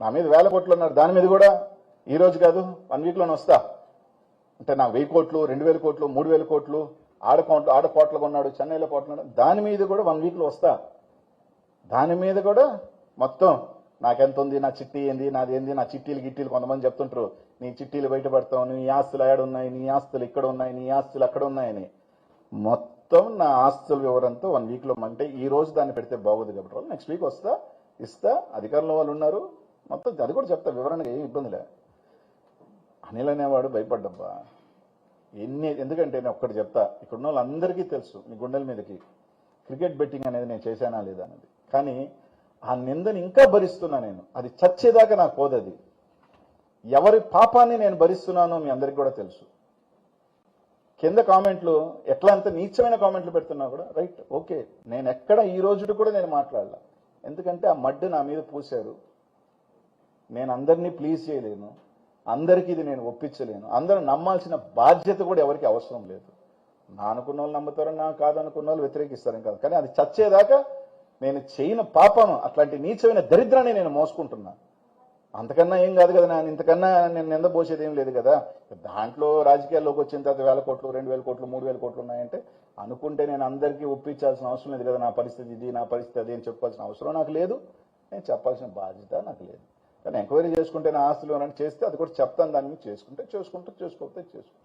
నా మీద 1000 కోట్లు అన్నారు, దాని మీద కూడా ఈ రోజు కాదు 1 వీక్లోనే వస్తా. అంటే నాకు 1000 కోట్లు 2000 కోట్లు 3000 కోట్లు ఆడ కోట్లు కొన్నాడు, చెన్నైలో కోట్లు, దాని మీద కూడా 1 వీక్లో వస్తా. దాని మీద కూడా మొత్తం నాకెంత ఉంది, నా చిట్టి ఏంది, నాది ఏంది, నా చిట్టీలు గిట్టీలు కొంతమంది చెప్తుంటారు, నీ చిట్టీలు బయటపడతావు, నీ ఆస్తులు ఏడున్నాయి, నీ ఆస్తులు ఇక్కడ ఉన్నాయి, నీ ఆస్తులు అక్కడ ఉన్నాయని. మొత్తం నా ఆస్తుల వివరంతో 1 వీక్లో, అంటే ఈ రోజు దాన్ని పెడితే బాగోదు కాబట్టి నెక్స్ట్ వీక్ వస్తా, ఇస్తా. అధికారంలో వాళ్ళు ఉన్నారు, మొత్తం అది కూడా చెప్తా వివరణగా, ఏం ఇబ్బందిలే. అనిల్ అనేవాడు భయపడ్డబ్బా ఎందుకంటే నేను ఒక్కటి చెప్తా, ఇక్కడున్న వాళ్ళందరికీ తెలుసు, మీ గుండెల మీదకి క్రికెట్ బెట్టింగ్ అనేది నేను చేశానా లేదా అనేది. కానీ ఆ నిందని ఇంకా భరిస్తున్నా నేను, అది చచ్చేదాకా నాకు పోదది. ఎవరి పాపాన్ని నేను భరిస్తున్నానో మీ అందరికి కూడా తెలుసు. కింద కామెంట్లు ఎట్లా అంత నీచమైన కామెంట్లు పెడుతున్నా కూడా రైట్, ఓకే, నేను ఎక్కడ ఈ రోజు కూడా నేను మాట్లాడలా. ఎందుకంటే ఆ మడ్డు నా మీద పూశారు. నేను అందరినీ ప్లీజ్ చేయలేను, అందరికీ ఇది నేను ఒప్పించలేను, అందరూ నమ్మాల్సిన బాధ్యత కూడా ఎవరికి అవసరం లేదు. నా అనుకున్న వాళ్ళు నమ్ముతారు, నా కాదనుకున్న వాళ్ళు వ్యతిరేకిస్తారని కాదు. కానీ అది చచ్చేదాకా నేను చేయని పాపం, అట్లాంటి నీచమైన దరిద్రాన్ని నేను మోసుకుంటున్నా. అంతకన్నా ఏం కాదు కదా, ఇంతకన్నా నేను నిందపోసేది ఏం లేదు కదా. దాంట్లో రాజకీయాల్లోకి వచ్చిన తర్వాత 1000 కోట్లు 2000 కోట్లు 3000 కోట్లు ఉన్నాయంటే అనుకుంటే నేను అందరికీ ఒప్పించాల్సిన అవసరం లేదు కదా. నా పరిస్థితి ఇది, నా పరిస్థితి అది అని చెప్పుకోవాల్సిన అవసరం నాకు లేదు, నేను చెప్పాల్సిన బాధ్యత నాకు లేదు. కానీ ఎంక్వైరీ చేసుకుంటే నా ఆస్తులు అని చేస్తే అది కూడా చెప్తాను, దాన్ని చేసుకుంటే చేసుకోకపోతే చేసుకో.